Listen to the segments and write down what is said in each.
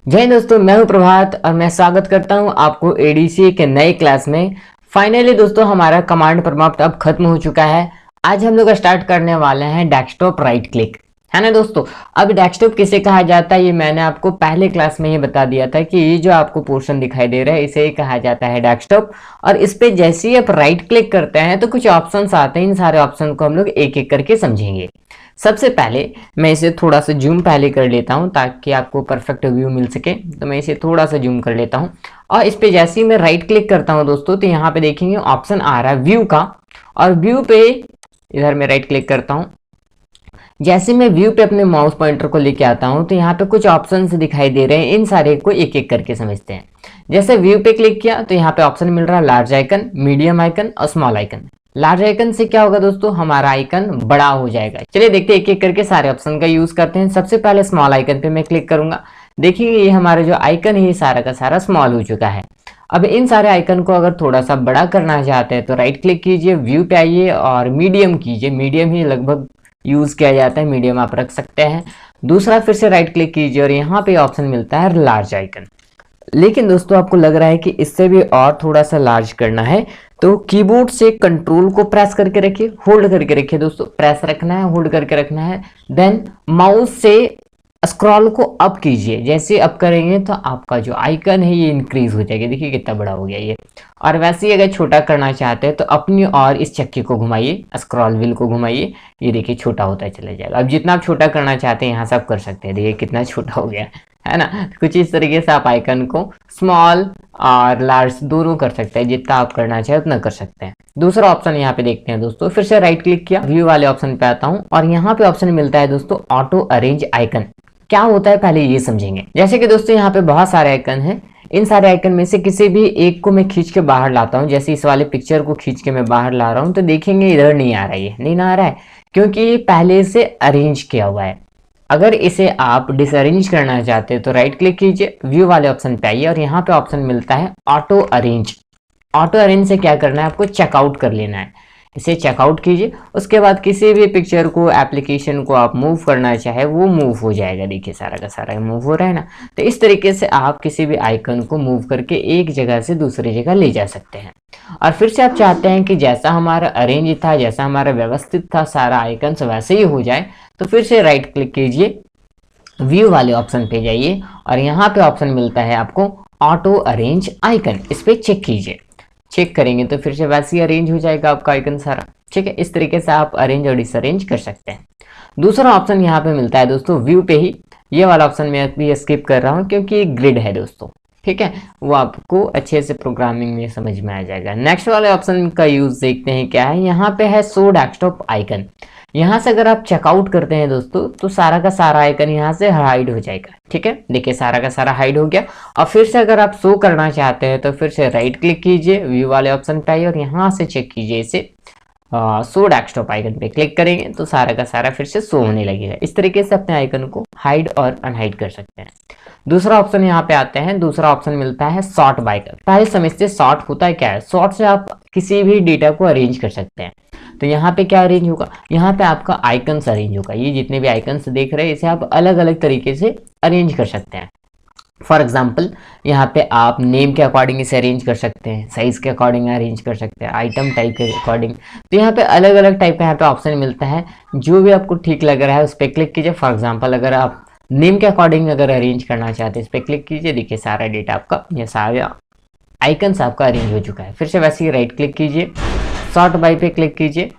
जय हिंद दोस्तों, मैं हूं प्रभात और मैं स्वागत करता हूं आपको एडीसी के नए क्लास में। फाइनली दोस्तों हमारा कमांड प्रॉम्प्ट अब खत्म हो चुका है। आज हम लोग स्टार्ट करने वाले हैं डेस्कटॉप राइट क्लिक, है ना दोस्तों। अब डेस्कटॉप किसे कहा जाता है ये मैंने आपको पहले क्लास में ही बता दिया था कि ये जो आपको पोर्शन दिखाई दे रहा है इसे ही कहा जाता है डेस्कटॉप। और इस पे जैसे ही आप राइट क्लिक करते हैं तो कुछ ऑप्शंस आते हैं, इन सारे ऑप्शन को हम लोग एक एक करके समझेंगे। सबसे पहले मैं इसे थोड़ा सा जूम पहले कर लेता हूं ताकि आपको परफेक्ट व्यू मिल सके। तो मैं इसे थोड़ा सा जूम कर लेता हूं और इस पे जैसे ही मैं राइट क्लिक करता हूं दोस्तों तो यहाँ पे देखेंगे ऑप्शन आ रहा है व्यू का। और व्यू पे इधर मैं राइट क्लिक करता हूं। जैसे मैं व्यू पे अपने माउस पॉइंटर को लेके आता हूं तो यहाँ पे कुछ ऑप्शंस दिखाई दे रहे हैं, इन सारे को एक एक करके समझते हैं। जैसे व्यू पे क्लिक किया तो यहाँ पे ऑप्शन मिल रहा है लार्ज आइकन, मीडियम आइकन और स्मॉल आइकन। लार्ज आइकन से क्या होगा दोस्तों, हमारा आइकन बड़ा हो जाएगा। चलिए देखते हैं एक एक करके सारे ऑप्शन का यूज करते हैं। सबसे पहले स्मॉल आइकन पे मैं क्लिक करूंगा। देखिए ये हमारा जो आइकन है ये सारा का सारा स्मॉल हो चुका है। अब इन सारे आइकन को अगर थोड़ा सा बड़ा करना चाहते हैं तो राइट क्लिक कीजिए, व्यू पे आइए और मीडियम कीजिए। मीडियम ही लगभग यूज किया जाता है, मीडियम आप रख सकते हैं। दूसरा फिर से राइट क्लिक कीजिए और यहाँ पे ऑप्शन मिलता है लार्ज आइकन। लेकिन दोस्तों आपको लग रहा है कि इससे भी और थोड़ा सा लार्ज करना है तो कीबोर्ड से कंट्रोल को प्रेस करके रखिए, होल्ड करके रखिए दोस्तों। प्रेस रखना है, होल्ड करके रखना है। देन माउस से स्क्रॉल को अप कीजिए। जैसे अप करेंगे तो आपका जो आइकन है ये इंक्रीज हो जाएगा। देखिए कितना बड़ा हो गया ये। और वैसे ही अगर छोटा करना चाहते हैं तो अपनी और इस चक्की को घुमाइए, स्क्रॉल व्हील को घुमाइए, ये देखिए छोटा होता चला जाएगा। अब जितना आप छोटा करना चाहते हैं यहाँ से आप कर सकते हैं। देखिए कितना छोटा हो गया है ना। कुछ इस तरीके से आप आइकन को स्मॉल और लार्ज दोनों कर सकते हैं, जितना आप करना चाहे उतना कर सकते हैं। दूसरा ऑप्शन यहाँ पे देखते हैं दोस्तों। फिर से राइट क्लिक किया, व्यू वाले ऑप्शन पे आता हूँ और यहाँ पे ऑप्शन मिलता है दोस्तों ऑटो अरेंज आइकन। क्या होता है पहले ये समझेंगे। जैसे कि दोस्तों यहाँ पे बहुत सारे आइकन हैं, इन सारे आइकन में से किसी भी एक को मैं खींच के बाहर लाता हूँ। जैसे इस वाले पिक्चर को खींच के मैं बाहर ला रहा हूँ तो देखेंगे इधर नहीं आ रहा है, ये नहीं आ रहा है क्योंकि ये पहले से अरेंज किया हुआ है। अगर इसे आप डिसअरेंज करना चाहते हैं तो राइट क्लिक कीजिए, व्यू वाले ऑप्शन पे आइए और यहाँ पे ऑप्शन मिलता है ऑटो अरेंज। ऑटो अरेंज से क्या करना है, आपको चेकआउट कर लेना है। इसे चेकआउट कीजिए, उसके बाद किसी भी पिक्चर को, एप्लीकेशन को आप मूव करना चाहे वो मूव हो जाएगा। देखिए सारा का सारा मूव हो रहा है ना। तो इस तरीके से आप किसी भी आइकन को मूव करके एक जगह से दूसरी जगह ले जा सकते हैं। और फिर से आप चाहते हैं कि जैसा हमारा अरेंज था, जैसा हमारा व्यवस्थित था सारा आइकन वैसे ही हो जाए तो फिर से राइट क्लिक कीजिए, व्यू वाले ऑप्शन पे जाइए और यहाँ पे ऑप्शन मिलता है आपको ऑटो अरेंज आइकन। इस पे चेक कीजिए। चेक करेंगे तो फिर से वैसे ही अरेंज हो जाएगा आपका आइकन सारा। ठीक है, इस तरीके से आप अरेंज और डिसअरेंज कर सकते हैं। दूसरा ऑप्शन यहाँ पे मिलता है दोस्तों व्यू पे ही। ये वाला ऑप्शन मैं अभी स्किप कर रहा हूँ क्योंकि ये ग्रिड है दोस्तों। ठीक है, वो आपको अच्छे से प्रोग्रामिंग में समझ में आ जाएगा। नेक्स्ट वाले ऑप्शन का यूज देखते हैं क्या है। यहाँ पे है शो डेस्कटॉप आइकन। यहाँ से अगर आप चेकआउट करते हैं दोस्तों तो सारा का सारा आइकन यहाँ से हाइड हो जाएगा। ठीक है, देखिए सारा का सारा हाइड हो गया। और फिर से अगर आप शो करना चाहते हैं तो फिर से राइट क्लिक कीजिए, व्यू वाले ऑप्शन पे आइए और यहाँ से चेक कीजिए इसे शो डेस्कटॉप आइकन पे क्लिक करेंगे तो सारा का सारा फिर से शो होने लगेगा। इस तरीके से अपने आइकन को हाइड और अनहाइड कर सकते हैं। दूसरा ऑप्शन यहाँ पे आते हैं। दूसरा ऑप्शन मिलता है सॉर्ट बाय। पहले समझते सॉर्ट होता है क्या है। सॉर्ट से आप किसी भी डेटा को अरेंज कर सकते हैं। तो यहाँ पे क्या अरेंज होगा, यहाँ पे आपका आइकन्स अरेंज होगा। ये जितने भी आइकन्स देख रहे हैं इसे आप अलग अलग तरीके से अरेंज कर सकते हैं। फॉर एग्जाम्पल यहाँ पे आप नेम के अकॉर्डिंग इसे अरेंज कर सकते हैं, साइज के अकॉर्डिंग अरेंज कर सकते हैं, आइटम टाइप के अकॉर्डिंग। तो यहाँ पे अलग अलग टाइप का यहाँ पे ऑप्शन मिलता है। जो भी आपको ठीक लग रहा है उस पर क्लिक कीजिए। फॉर एग्जाम्पल अगर आप नेम के अकॉर्डिंग अगर अरेंज करना चाहते हैं इस पर क्लिक कीजिए। देखिए सारा डेटा आपका, ये सारा आइकन्स आपका अरेंज हो चुका है। फिर से वैसे ही राइट क्लिक कीजिए, सॉर्ट बाय पे क्लिक कीजिए,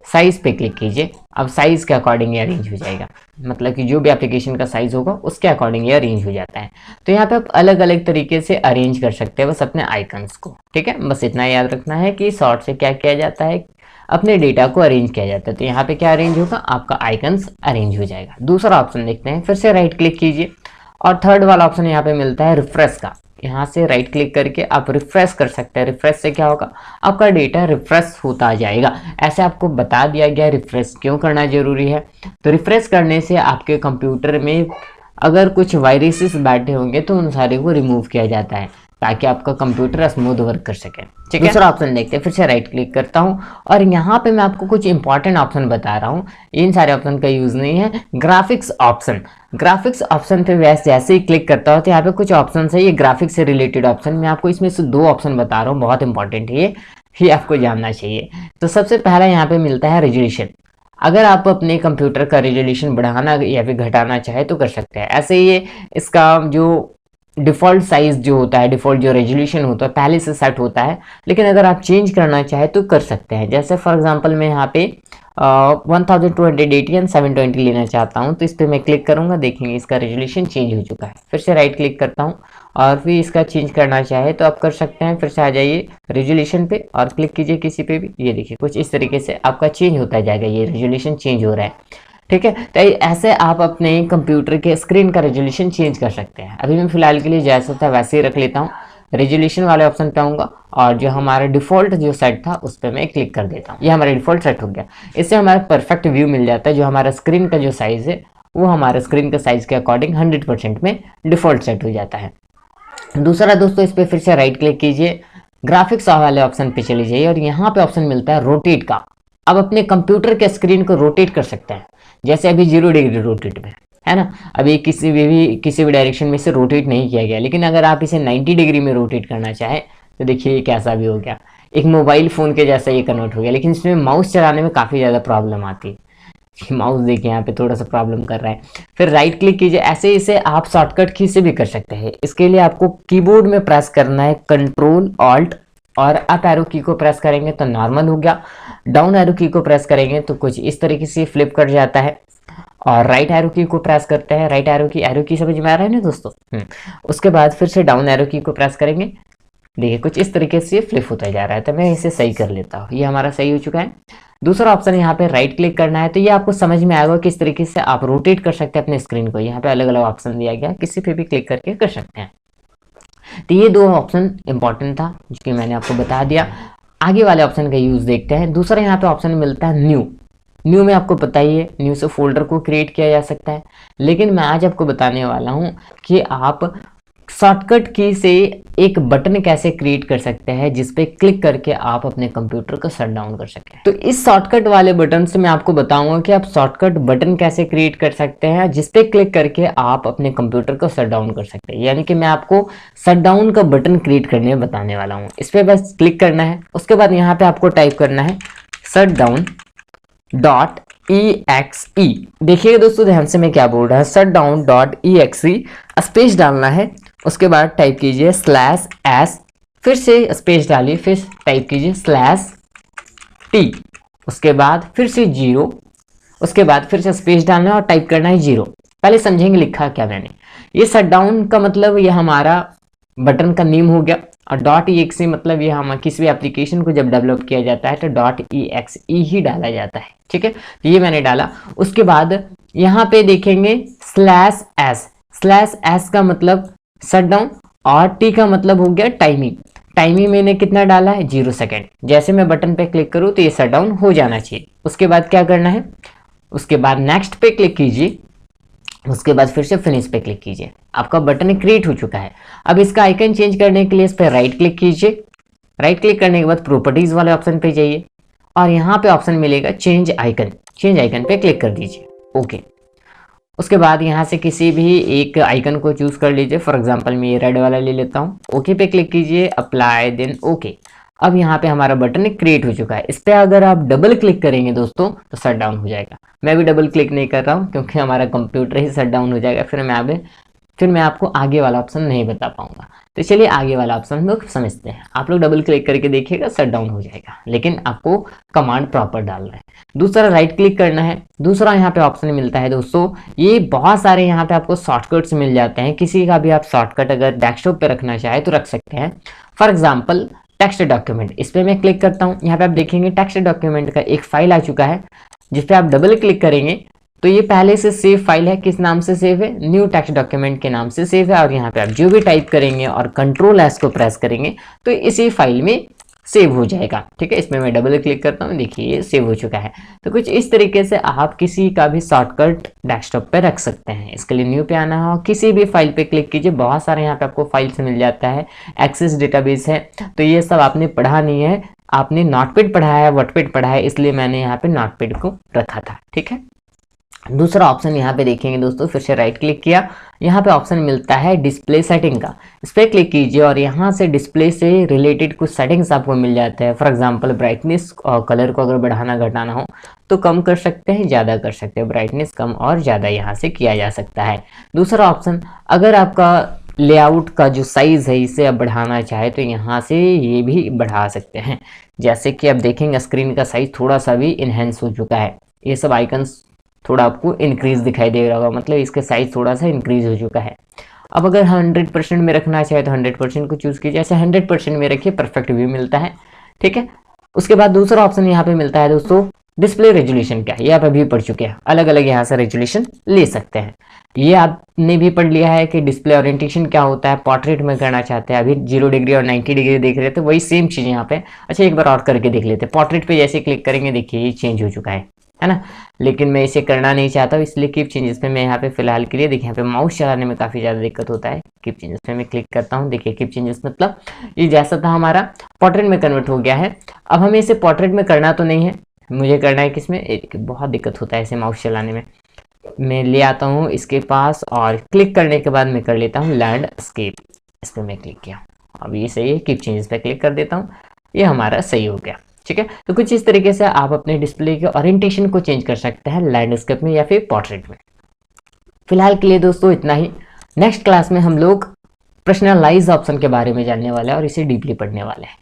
साइज पे क्लिक कीजिए। अब साइज के अकॉर्डिंग ये अरेंज हो जाएगा, मतलब कि जो भी एप्लीकेशन का साइज होगा उसके अकॉर्डिंग ये अरेंज हो जाता है। तो यहाँ पे आप अलग अलग तरीके से अरेंज कर सकते हैं बस अपने आइकन्स को। ठीक है, बस इतना याद रखना है कि सॉर्ट से क्या किया जाता है, अपने डेटा को अरेंज किया जाता है। तो यहाँ पे क्या अरेंज होगा, आपका आइकन्स अरेंज हो जाएगा। दूसरा ऑप्शन देखते हैं। फिर से राइट क्लिक कीजिए और थर्ड वाला ऑप्शन यहाँ पे मिलता है रिफ्रेश का। यहाँ से राइट क्लिक करके आप रिफ्रेश कर सकते हैं। रिफ्रेश से क्या होगा, आपका डेटा रिफ्रेश होता जाएगा। ऐसे आपको बता दिया गया रिफ्रेश क्यों करना जरूरी है। तो रिफ्रेश करने से आपके कंप्यूटर में अगर कुछ वायरसेस बैठे होंगे तो उन सारे को रिमूव किया जाता है। ताकि आपका कंप्यूटर स्मूथ वर्क कर सके। ठीक है, दूसरा ऑप्शन देखते हैं। फिर से राइट क्लिक करता हूँ और यहाँ पे मैं आपको कुछ इंपॉर्टेंट ऑप्शन बता रहा हूँ, इन सारे ऑप्शन का यूज नहीं है। ग्राफिक्स ऑप्शन, ग्राफिक्स ऑप्शन पे जैसे ही क्लिक करता हूँ तो यहाँ पे कुछ ऑप्शन है, ये ग्राफिक्स से रिलेटेड ऑप्शन। मैं आपको इसमें से 2 ऑप्शन बता रहा हूँ, बहुत इंपॉर्टेंट है ये आपको जानना चाहिए। तो सबसे पहला यहाँ पे मिलता है रेजोल्यूशन। अगर आप अपने कंप्यूटर का रेजोल्यूशन बढ़ाना या फिर घटाना चाहे तो कर सकते हैं। ऐसे ये इसका जो डिफ़ॉल्ट साइज जो होता है, डिफ़ॉल्ट जो रेजोल्यूशन होता है पहले से सेट होता है, लेकिन अगर आप चेंज करना चाहे तो कर सकते हैं। जैसे फॉर एग्जांपल मैं यहाँ पे 1280 एंड 720 लेना चाहता हूँ, तो इस पर मैं क्लिक करूँगा, देखेंगे इसका रेजोल्यूशन चेंज हो चुका है। फिर से राइट क्लिक करता हूँ और फिर इसका चेंज करना चाहे तो आप कर सकते हैं। फिर से आ जाइए रेजोल्यूशन पे और क्लिक कीजिए किसी पे भी, ये देखिए कुछ इस तरीके से आपका चेंज होता जाएगा, ये रेजोल्यूशन चेंज हो रहा है। ठीक है, तो ऐसे आप अपने कंप्यूटर के स्क्रीन का रेजोल्यूशन चेंज कर सकते हैं। अभी मैं फिलहाल के लिए जैसा था वैसे ही रख लेता हूँ, रेजोल्यूशन वाले ऑप्शन पे आऊँगा और जो हमारा डिफ़ॉल्ट जो सेट था उस पर मैं क्लिक कर देता हूँ। ये हमारा डिफ़ॉल्ट सेट हो गया। इससे हमारा परफेक्ट व्यू मिल जाता है। जो हमारा स्क्रीन का जो साइज़ है वो हमारे स्क्रीन के साइज़ के अकॉर्डिंग 100% में डिफ़ॉल्ट सेट हो जाता है। दूसरा दोस्तों, इस पर फिर से राइट क्लिक कीजिए, ग्राफिक्स वाले ऑप्शन पे चली जाइए और यहाँ पे ऑप्शन मिलता है रोटेट का। अब अपने कंप्यूटर के स्क्रीन को रोटेट कर सकते हैं। जैसे अभी 0 डिग्री रोटेट में है ना, अभी किसी भी डायरेक्शन में से रोटेट नहीं किया गया, लेकिन अगर आप इसे 90 डिग्री में रोटेट करना चाहे तो देखिए ये कैसा भी हो गया, एक मोबाइल फ़ोन के जैसा ये कन्वर्ट हो गया। लेकिन इसमें माउस चलाने में काफ़ी ज़्यादा प्रॉब्लम आती है। माउस देखिए यहाँ पे थोड़ा सा प्रॉब्लम कर रहा है। फिर राइट क्लिक कीजिए। ऐसे इसे आप शॉर्टकट की से भी कर सकते हैं। इसके लिए आपको कीबोर्ड में प्रेस करना है कंट्रोल ऑल्ट और अप एरो की को प्रेस करेंगे तो नॉर्मल हो गया, डाउन एरो की को प्रेस करेंगे तो कुछ इस तरीके से फ्लिप कर जाता है, और राइट एरो की को प्रेस करते हैं, राइट एरो की समझ में आ रहा है ना दोस्तों। उसके बाद फिर से डाउन एरो की को प्रेस करेंगे, देखिए कुछ इस तरीके से फ्लिप होता जा रहा है। तो मैं इसे सही कर लेता हूँ, ये हमारा सही हो चुका है। दूसरा ऑप्शन यहाँ पे राइट क्लिक करना है, तो ये आपको समझ में आएगा किस तरीके से आप रोटेट कर सकते हैं अपने स्क्रीन को। यहाँ पे अलग अलग ऑप्शन दिया गया, किसी पे भी क्लिक करके कर सकते हैं। तो ये 2 ऑप्शन इंपॉर्टेंट था जो कि मैंने आपको बता दिया। आगे वाले ऑप्शन का यूज देखते हैं। दूसरा यहाँ पे ऑप्शन मिलता है न्यू में आपको पता ही है, न्यू से फोल्डर को क्रिएट किया जा सकता है। लेकिन मैं आज आपको बताने वाला हूँ कि आप शॉर्टकट की से एक बटन कैसे क्रिएट कर सकते हैं जिसपे क्लिक करके आप अपने कंप्यूटर को शट डाउन कर सकें। तो इस शॉर्टकट वाले बटन से मैं आपको बताऊंगा कि आप शॉर्टकट बटन कैसे क्रिएट कर सकते हैं जिसपे क्लिक करके आप अपने कंप्यूटर को शट डाउन कर सकते हैं। यानी कि मैं आपको शट डाउन का बटन क्रिएट करने बताने वाला हूँ। इस पर बस क्लिक करना है। उसके बाद यहाँ पे आपको टाइप करना है shutdown.exe। देखिएगा दोस्तों ध्यान से मैं क्या बोल रहा है, shutdown.exe स्पेस डालना है। उसके बाद टाइप कीजिए /s, फिर से स्पेस डालिए, फिर टाइप कीजिए /t, उसके बाद फिर से 0, उसके बाद फिर से स्पेस डालना है और टाइप करना है 0। पहले समझेंगे लिखा क्या मैंने। ये शटडाउन का मतलब ये हमारा बटन का नेम हो गया, और .exe मतलब ये हम किसी भी एप्लीकेशन को जब डेवलप किया जाता है तो .exe ही डाला जाता है। ठीक है, तो ये मैंने डाला। उसके बाद यहाँ पे देखेंगे /s का मतलब शट डाउन और टी का मतलब हो गया टाइमिंग। टाइमिंग मैंने कितना डाला है 0 सेकेंड। जैसे मैं बटन पे क्लिक करूँ तो ये शट डाउन हो जाना चाहिए। उसके बाद क्या करना है, उसके बाद नेक्स्ट पे क्लिक कीजिए, उसके बाद फिर से फिनिश पे क्लिक कीजिए। आपका बटन क्रिएट हो चुका है। अब इसका आइकन चेंज करने के लिए इस पर राइट क्लिक कीजिए। राइट क्लिक करने के बाद प्रॉपर्टीज वाले ऑप्शन पे जाइए और यहाँ पे ऑप्शन मिलेगा चेंज आइकन। चेंज आइकन पे क्लिक कर दीजिए, ओके। उसके बाद यहाँ से किसी भी एक आइकन को चूज कर लीजिए। फॉर एग्जांपल मैं ये रेड वाला ले लेता हूँ। ओके पे क्लिक कीजिए, अप्लाई, देन ओके। अब यहाँ पे हमारा बटन क्रिएट हो चुका है। इस पर अगर आप डबल क्लिक करेंगे दोस्तों तो शट डाउन हो जाएगा। मैं भी डबल क्लिक नहीं कर रहा हूँ क्योंकि हमारा कंप्यूटर ही शट डाउन हो जाएगा, फिर मैं आपको आगे वाला ऑप्शन नहीं बता पाऊंगा। तो चलिए आगे वाला ऑप्शन हम लोग समझते हैं। आप लोग डबल क्लिक करके देखिएगा, शट डाउन हो जाएगा, लेकिन आपको कमांड प्रॉपर डालना है। दूसरा राइट क्लिक करना है। दूसरा यहाँ पे ऑप्शन मिलता है दोस्तों, ये बहुत सारे यहाँ पे आपको शॉर्टकट्स मिल जाते हैं। किसी का भी आप शॉर्टकट अगर डेस्कटॉप पे रखना चाहे तो रख सकते हैं। फॉर एग्जाम्पल टेक्स्ट डॉक्यूमेंट, इस पर मैं क्लिक करता हूँ। यहाँ पे आप देखेंगे टेक्स्ट डॉक्यूमेंट का एक फाइल आ चुका है, जिसपे आप डबल क्लिक करेंगे तो ये पहले से सेव फाइल है। किस नाम से सेव है, न्यू टेक्स्ट डॉक्यूमेंट के नाम से सेव है। और यहाँ पे आप जो भी टाइप करेंगे और कंट्रोल एस को प्रेस करेंगे तो इसी फाइल में सेव हो जाएगा। ठीक है, इसमें मैं डबल क्लिक करता हूँ, देखिए ये सेव हो चुका है। तो कुछ इस तरीके से आप किसी का भी शॉर्टकट डेस्कटॉप पे रख सकते हैं। इसके लिए न्यू पे आना हो, किसी भी फाइल पे क्लिक कीजिए, बहुत सारे यहाँ पे आपको फाइल्स मिल जाता है। एक्सेस डेटाबेस है, तो ये सब आपने पढ़ा नहीं है, आपने नोटपैड पढ़ा है, वर्डपैड पढ़ा है, इसलिए मैंने यहाँ पे नोटपैड को रखा था। ठीक है, दूसरा ऑप्शन यहाँ पे देखेंगे दोस्तों, फिर से राइट क्लिक किया, यहाँ पे ऑप्शन मिलता है डिस्प्ले सेटिंग का, इस पर क्लिक कीजिए और यहाँ से डिस्प्ले से रिलेटेड कुछ सेटिंग्स आपको मिल जाते हैं। फॉर एग्जांपल ब्राइटनेस और कलर को अगर बढ़ाना घटाना हो तो कम कर सकते हैं, ज़्यादा कर सकते हैं, ब्राइटनेस कम और ज़्यादा यहाँ से किया जा सकता है। दूसरा ऑप्शन, अगर आपका लेआउट का जो साइज़ है इसे आप बढ़ाना चाहे तो यहाँ से ये भी बढ़ा सकते हैं। जैसे कि आप देखेंगे स्क्रीन का साइज़ थोड़ा सा भी इन्हेंस हो चुका है, ये सब आइकन्स थोड़ा आपको इंक्रीज दिखाई दे रहा होगा, मतलब इसका साइज थोड़ा सा इंक्रीज हो चुका है। अब अगर 100% में रखना चाहे तो 100% को चूज कीजिए, ऐसे 100% में रखिए, परफेक्ट व्यू मिलता है। ठीक है, उसके बाद दूसरा ऑप्शन यहाँ पे मिलता है दोस्तों डिस्प्ले रेजोल्यूशन का, ये आप अभी पढ़ चुके हैं, अलग अलग यहाँ से रेजोल्यूशन ले सकते हैं। ये आपने भी पढ़ लिया है कि डिस्प्ले ओरिएंटेशन क्या होता है, पोर्ट्रेट में करना चाहते हैं, अभी 0 डिग्री और 90 डिग्री देख रहे थे, वही सेम चीज़ यहाँ पे। अच्छा एक बार और करके देख लेते हैं, पोर्ट्रेट पे जैसे क्लिक करेंगे देखिए ये चेंज हो चुका है ना, लेकिन मैं इसे करना नहीं चाहता हूँ, इसलिए कीप चेंजेस पे मैं यहाँ पे फिलहाल के लिए, देखिए यहाँ पे माउस चलाने में काफ़ी ज़्यादा दिक्कत होता है। कीप चेंजेस पे मैं क्लिक करता हूँ, देखिए कीप चेंजेस मतलब ये जैसा था हमारा पोर्ट्रेट में कन्वर्ट हो गया है। अब हमें इसे पोर्ट्रेट में करना तो नहीं है, मुझे करना है किसमें, बहुत दिक्कत होता है इसे माउस चलाने में। मैं ले आता हूँ इसके पास और क्लिक करने के बाद मैं कर लेता हूँ लैंडस्केप, इस पर मैं क्लिक किया, अब ये सही है। कीप चेंजेस पे क्लिक कर देता हूँ, ये हमारा सही हो गया। ठीक है, तो कुछ इस तरीके से आप अपने डिस्प्ले के ओरिएंटेशन को चेंज कर सकते हैं लैंडस्केप में या फिर पोर्ट्रेट में। फिलहाल के लिए दोस्तों इतना ही, नेक्स्ट क्लास में हम लोग पर्सनलाइज ऑप्शन के बारे में जानने वाले हैं और इसे डीपली पढ़ने वाले हैं।